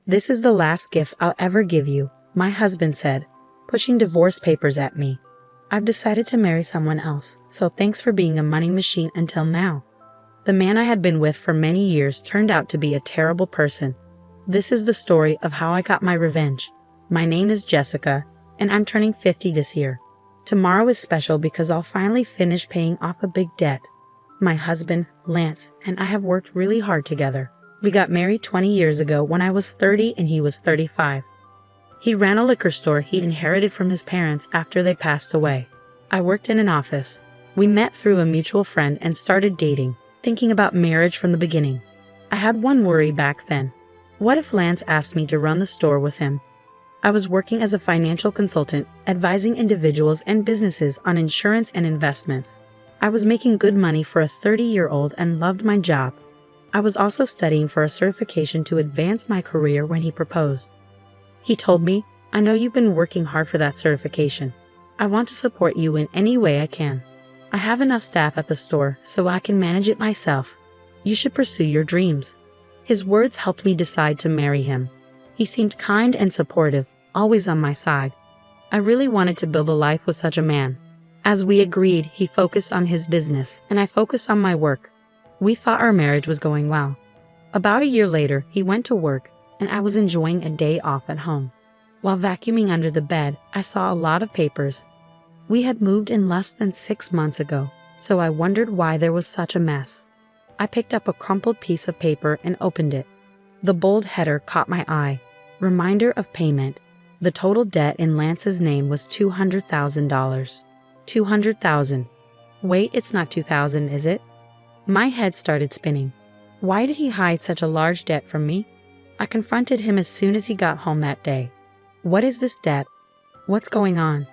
"This is the last gift I'll ever give you," my husband said, pushing divorce papers at me. "I've decided to marry someone else, so thanks for being a money machine until now." The man I had been with for many years turned out to be a terrible person. This is the story of how I got my revenge. My name is Jessica, and I'm turning 50 this year. Tomorrow is special because I'll finally finish paying off a big debt. My husband, Lance, and I have worked really hard together. We got married 20 years ago when I was 30 and he was 35. He ran a liquor store he'd inherited from his parents after they passed away. I worked in an office. We met through a mutual friend and started dating, thinking about marriage from the beginning. I had one worry back then. What if Lance asked me to run the store with him? I was working as a financial consultant, advising individuals and businesses on insurance and investments. I was making good money for a 30-year-old and loved my job. I was also studying for a certification to advance my career when he proposed. He told me, "I know you've been working hard for that certification. I want to support you in any way I can. I have enough staff at the store so I can manage it myself. You should pursue your dreams." His words helped me decide to marry him. He seemed kind and supportive, always on my side. I really wanted to build a life with such a man. As we agreed, he focused on his business and I focused on my work. We thought our marriage was going well. About a year later, he went to work and I was enjoying a day off at home. While vacuuming under the bed, I saw a lot of papers. We had moved in less than 6 months ago, so I wondered why there was such a mess. I picked up a crumpled piece of paper and opened it. The bold header caught my eye. Reminder of payment. The total debt in Lance's name was $200,000. $200,000. Wait, it's not $2,000, is it? My head started spinning. Why did he hide such a large debt from me? I confronted him as soon as he got home that day. "What is this debt? What's going on?"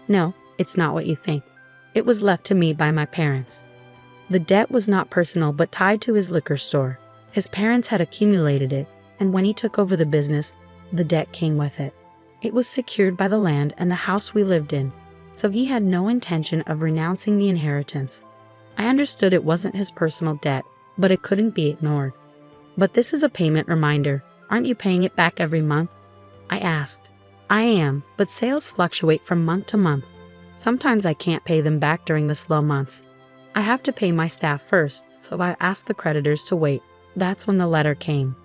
"No, it's not what you think. It was left to me by my parents." The debt was not personal but tied to his liquor store. His parents had accumulated it, and when he took over the business, the debt came with it. It was secured by the land and the house we lived in, so he had no intention of renouncing the inheritance. I understood it wasn't his personal debt, but it couldn't be ignored. "But this is a payment reminder. Aren't you paying it back every month?" I asked. "I am, but sales fluctuate from month to month. Sometimes I can't pay them back during the slow months. I have to pay my staff first, so I asked the creditors to wait." That's when the letter came.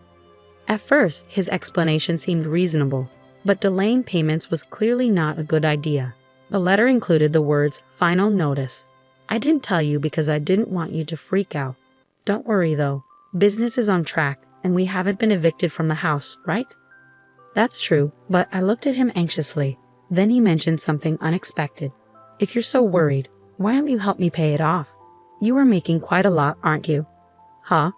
At first, his explanation seemed reasonable, but delaying payments was clearly not a good idea. The letter included the words, "Final notice." "I didn't tell you because I didn't want you to freak out. Don't worry though, business is on track and we haven't been evicted from the house, right?" That's true, but I looked at him anxiously. Then he mentioned something unexpected. "If you're so worried, why don't you help me pay it off? You are making quite a lot, aren't you?" "Huh?"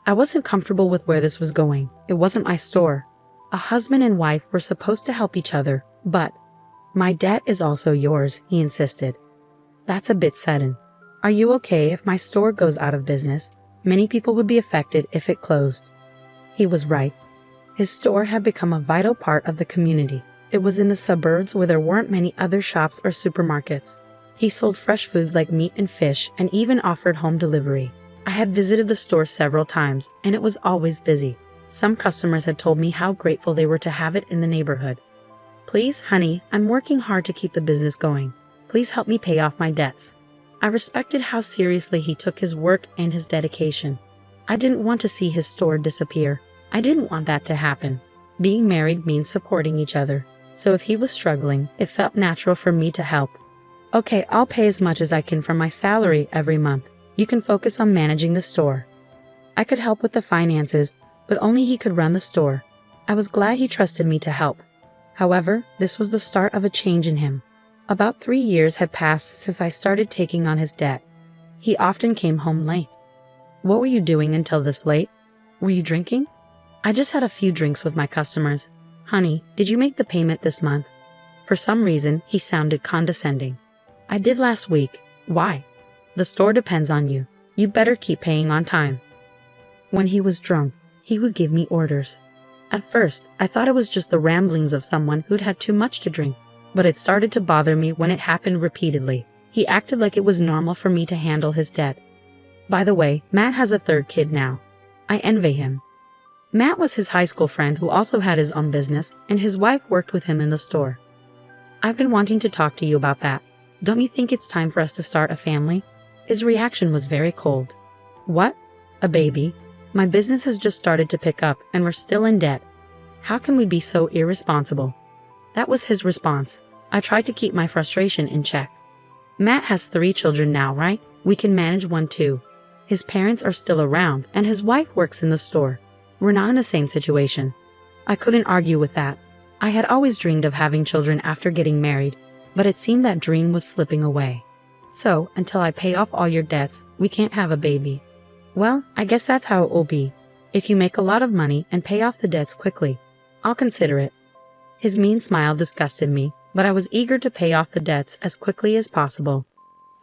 I wasn't comfortable with where this was going. It wasn't my store. A husband and wife were supposed to help each other, but "My debt is also yours," he insisted. "That's a bit sudden. Are you okay if my store goes out of business? Many people would be affected if it closed." He was right. His store had become a vital part of the community. It was in the suburbs where there weren't many other shops or supermarkets. He sold fresh foods like meat and fish and even offered home delivery. I had visited the store several times, and it was always busy. Some customers had told me how grateful they were to have it in the neighborhood. "Please, honey, I'm working hard to keep the business going. Please help me pay off my debts." I respected how seriously he took his work and his dedication. I didn't want to see his store disappear. I didn't want that to happen. Being married means supporting each other, so if he was struggling, it felt natural for me to help. "Okay, I'll pay as much as I can from my salary every month. You can focus on managing the store." I could help with the finances, but only he could run the store. I was glad he trusted me to help. However, this was the start of a change in him. About 3 years had passed since I started taking on his debt. He often came home late. "What were you doing until this late? Were you drinking?" "I just had a few drinks with my customers." "Honey, did you make the payment this month?" For some reason, he sounded condescending. "I did last week." "Why?" "The store depends on you. You'd better keep paying on time." When he was drunk, he would give me orders. At first, I thought it was just the ramblings of someone who'd had too much to drink, but it started to bother me when it happened repeatedly. He acted like it was normal for me to handle his debt. By the way, Matt has a third kid now. I envy him. Matt was his high school friend who also had his own business, and his wife worked with him in the store. I've been wanting to talk to you about that. Don't you think it's time for us to start a family? His reaction was very cold. What? A baby? My business has just started to pick up, and we're still in debt. How can we be so irresponsible? That was his response. I tried to keep my frustration in check. Matt has 3 children now, right? We can manage one too. His parents are still around, and his wife works in the store. We're not in the same situation. I couldn't argue with that. I had always dreamed of having children after getting married, but it seemed that dream was slipping away. So, until I pay off all your debts, we can't have a baby. Well, I guess that's how it will be. If you make a lot of money and pay off the debts quickly, I'll consider it. His mean smile disgusted me, but I was eager to pay off the debts as quickly as possible.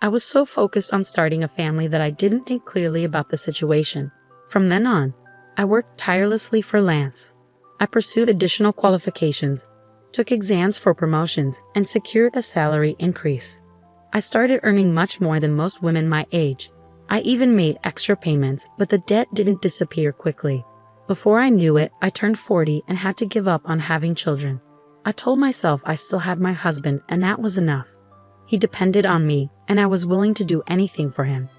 I was so focused on starting a family that I didn't think clearly about the situation. From then on, I worked tirelessly for Lance. I pursued additional qualifications, took exams for promotions, and secured a salary increase. I started earning much more than most women my age. I even made extra payments, but the debt didn't disappear quickly. Before I knew it, I turned 40 and had to give up on having children. I told myself I still had my husband, and that was enough. He depended on me, and I was willing to do anything for him.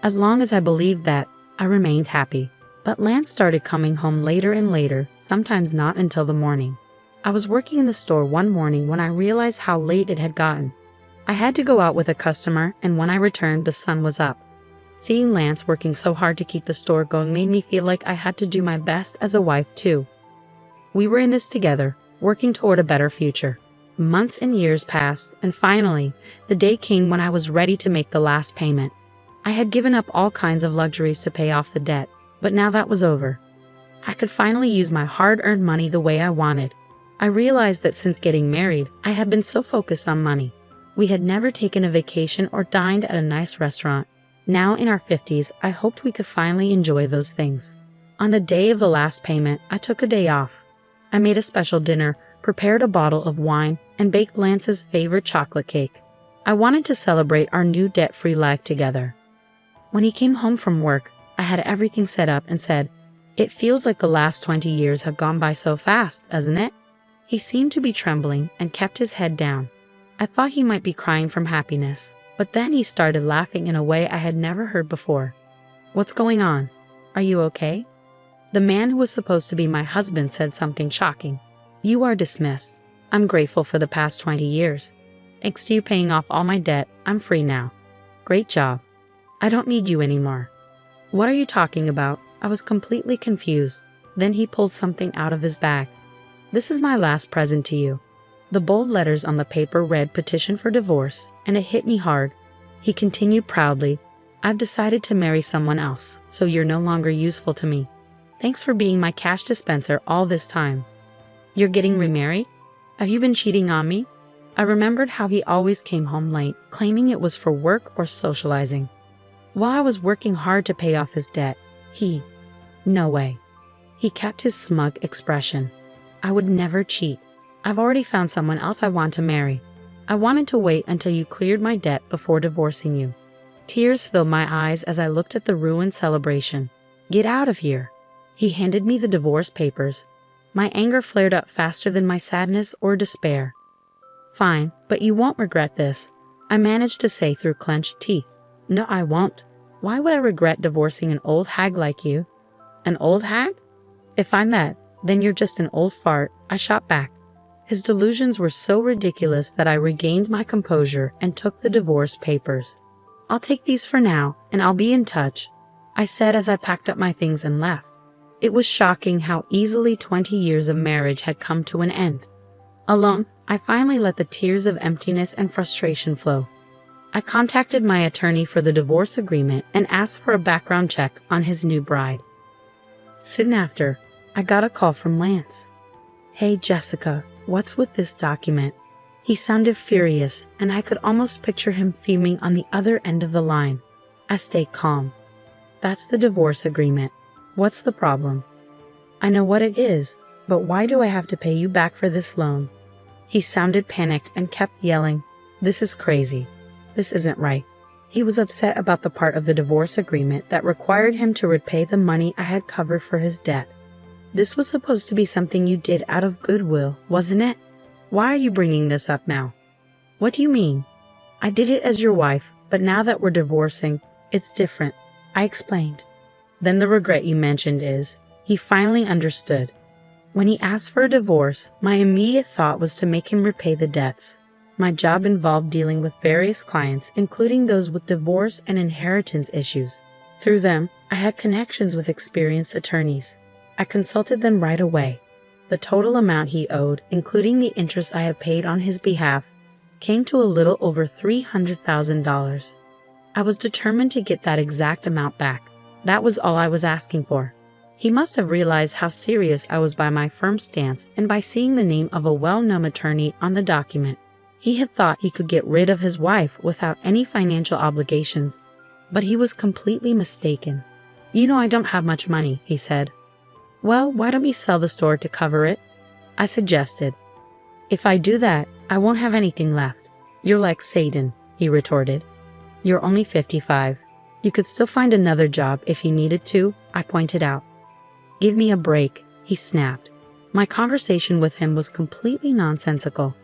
As long as I believed that, I remained happy. But Lance started coming home later and later, sometimes not until the morning. I was working in the store one morning when I realized how late it had gotten. I had to go out with a customer, and when I returned, the sun was up. Seeing Lance working so hard to keep the store going made me feel like I had to do my best as a wife too. We were in this together, working toward a better future. Months and years passed, and finally, the day came when I was ready to make the last payment. I had given up all kinds of luxuries to pay off the debt, but now that was over. I could finally use my hard-earned money the way I wanted. I realized that since getting married, I had been so focused on money. We had never taken a vacation or dined at a nice restaurant. Now in our 50s, I hoped we could finally enjoy those things. On the day of the last payment, I took a day off. I made a special dinner, prepared a bottle of wine, and baked Lance's favorite chocolate cake. I wanted to celebrate our new debt-free life together. When he came home from work, I had everything set up and said, "It feels like the last 20 years have gone by so fast, doesn't it?" He seemed to be trembling and kept his head down. I thought he might be crying from happiness, but then he started laughing in a way I had never heard before. "What's going on? Are you okay?" The man who was supposed to be my husband said something shocking. "You are dismissed. I'm grateful for the past 20 years. Thanks to you paying off all my debt, I'm free now. Great job. I don't need you anymore." "What are you talking about?" I was completely confused. Then he pulled something out of his bag. "This is my last present to you." The bold letters on the paper read "Petition for Divorce," and it hit me hard. He continued proudly, "I've decided to marry someone else, so you're no longer useful to me. Thanks for being my cash dispenser all this time." "You're getting remarried? Have you been cheating on me?" I remembered how he always came home late, claiming it was for work or socializing. While I was working hard to pay off his debt, no way. He kept his smug expression. "I would never cheat. I've already found someone else I want to marry. I wanted to wait until you cleared my debt before divorcing you." Tears filled my eyes as I looked at the ruined celebration. "Get out of here." He handed me the divorce papers. My anger flared up faster than my sadness or despair. "Fine, but you won't regret this," I managed to say through clenched teeth. "No, I won't. Why would I regret divorcing an old hag like you?" "An old hag? If I'm that, then you're just an old fart," I shot back. His delusions were so ridiculous that I regained my composure and took the divorce papers. "I'll take these for now, and I'll be in touch," I said as I packed up my things and left. It was shocking how easily 20 years of marriage had come to an end. Alone, I finally let the tears of emptiness and frustration flow. I contacted my attorney for the divorce agreement and asked for a background check on his new bride. Soon after, I got a call from Lance. "Hey Jessica, what's with this document?" He sounded furious, and I could almost picture him fuming on the other end of the line. I stayed calm. "That's the divorce agreement. What's the problem?" "I know what it is, but why do I have to pay you back for this loan?" He sounded panicked and kept yelling, "This is crazy. This isn't right." He was upset about the part of the divorce agreement that required him to repay the money I had covered for his debt. This was supposed to be something you did out of goodwill, wasn't it? Why are you bringing this up now? What do you mean? I did it as your wife, but now that we're divorcing, it's different, I explained. Then the regret you mentioned is, he finally understood. When he asked for a divorce, my immediate thought was to make him repay the debts. My job involved dealing with various clients, including those with divorce and inheritance issues. Through them, I had connections with experienced attorneys. I consulted them right away. The total amount he owed, including the interest I had paid on his behalf, came to a little over $300,000. I was determined to get that exact amount back. That was all I was asking for. He must have realized how serious I was by my firm stance and by seeing the name of a well-known attorney on the document. He had thought he could get rid of his wife without any financial obligations, but he was completely mistaken. You know I don't have much money, he said. Well, why don't you sell the store to cover it? I suggested. If I do that, I won't have anything left. You're like Satan, he retorted. You're only 55. You could still find another job if you needed to, I pointed out. Give me a break, he snapped. My conversation with him was completely nonsensical.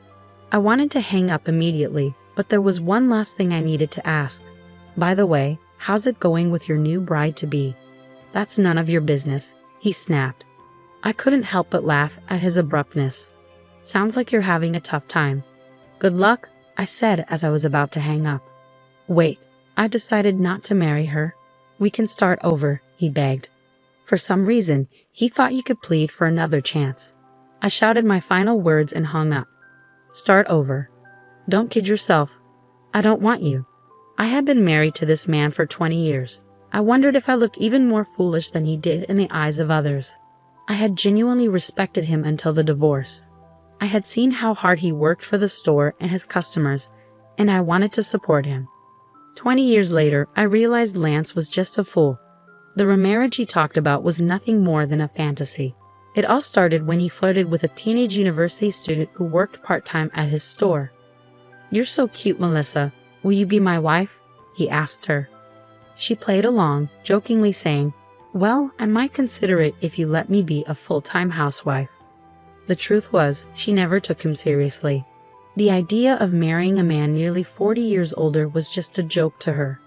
I wanted to hang up immediately, but there was one last thing I needed to ask. By the way, how's it going with your new bride-to-be? That's none of your business, he snapped. I couldn't help but laugh at his abruptness. Sounds like you're having a tough time. Good luck, I said as I was about to hang up. Wait, I decided not to marry her. We can start over, he begged. For some reason, he thought he could plead for another chance. I shouted my final words and hung up. Start over. Don't kid yourself. I don't want you. I had been married to this man for 20 years. I wondered if I looked even more foolish than he did in the eyes of others. I had genuinely respected him until the divorce. I had seen how hard he worked for the store and his customers, and I wanted to support him. 20 years later, I realized Lance was just a fool. The remarriage he talked about was nothing more than a fantasy. It all started when he flirted with a teenage university student who worked part-time at his store. You're so cute, Melissa. Will you be my wife? He asked her. She played along, jokingly saying, Well, I might consider it if you let me be a full-time housewife. The truth was, she never took him seriously. The idea of marrying a man nearly 40 years older was just a joke to her.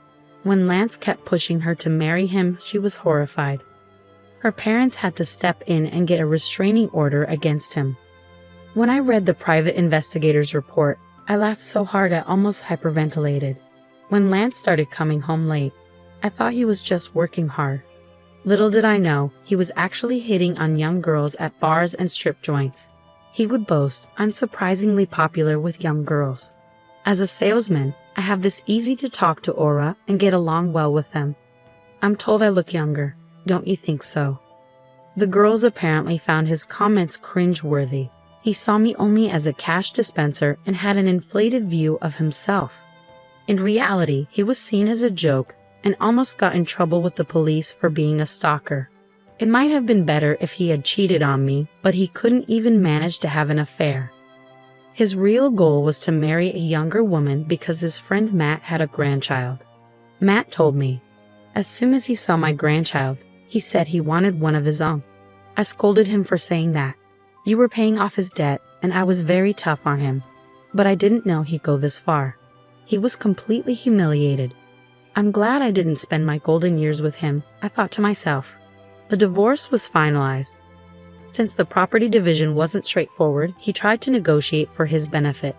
When Lance kept pushing her to marry him, she was horrified. Her parents had to step in and get a restraining order against him. When I read the private investigator's report, I laughed so hard I almost hyperventilated. When Lance started coming home late, I thought he was just working hard. Little did I know, he was actually hitting on young girls at bars and strip joints. He would boast, I'm surprisingly popular with young girls. As a salesman, I have this easy-to-talk-to aura and get along well with them. I'm told I look younger. Don't you think so? The girls apparently found his comments cringe-worthy. He saw me only as a cash dispenser and had an inflated view of himself. In reality, he was seen as a joke and almost got in trouble with the police for being a stalker. It might have been better if he had cheated on me, but he couldn't even manage to have an affair. His real goal was to marry a younger woman because his friend Matt had a grandchild. Matt told me. As soon as he saw my grandchild, he said he wanted one of his own. I scolded him for saying that. You were paying off his debt, and I was very tough on him. But I didn't know he'd go this far. He was completely humiliated. I'm glad I didn't spend my golden years with him, I thought to myself. The divorce was finalized. Since the property division wasn't straightforward, he tried to negotiate for his benefit.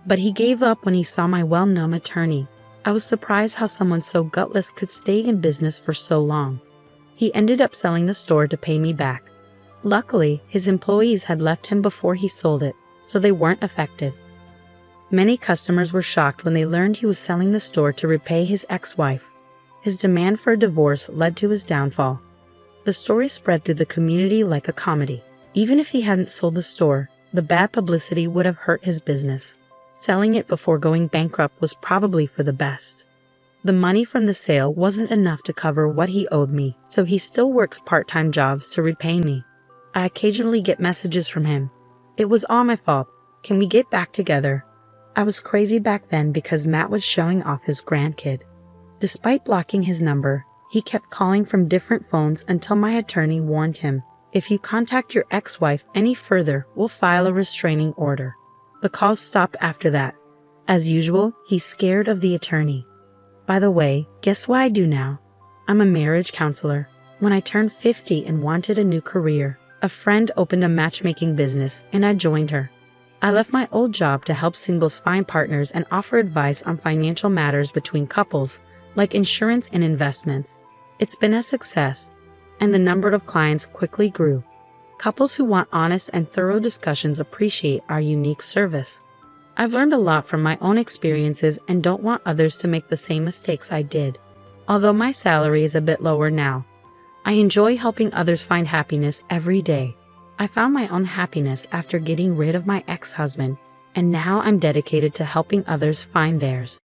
But he gave up when he saw my well-known attorney. I was surprised how someone so gutless could stay in business for so long. He ended up selling the store to pay me back. Luckily, his employees had left him before he sold it, so they weren't affected. Many customers were shocked when they learned he was selling the store to repay his ex-wife. His demand for a divorce led to his downfall. The story spread through the community like a comedy. Even if he hadn't sold the store, the bad publicity would have hurt his business. Selling it before going bankrupt was probably for the best. The money from the sale wasn't enough to cover what he owed me, so he still works part-time jobs to repay me. I occasionally get messages from him. It was all my fault. Can we get back together? I was crazy back then because Matt was showing off his grandkid. Despite blocking his number, he kept calling from different phones until my attorney warned him. If you contact your ex-wife any further, we'll file a restraining order." The calls stopped after that. As usual, he's scared of the attorney. By the way, guess what I do now? I'm a marriage counselor. When I turned 50 and wanted a new career, a friend opened a matchmaking business and I joined her. I left my old job to help singles find partners and offer advice on financial matters between couples, like insurance and investments. It's been a success, and the number of clients quickly grew. Couples who want honest and thorough discussions appreciate our unique service. I've learned a lot from my own experiences and don't want others to make the same mistakes I did. Although my salary is a bit lower now, I enjoy helping others find happiness every day. I found my own happiness after getting rid of my ex-husband, and now I'm dedicated to helping others find theirs.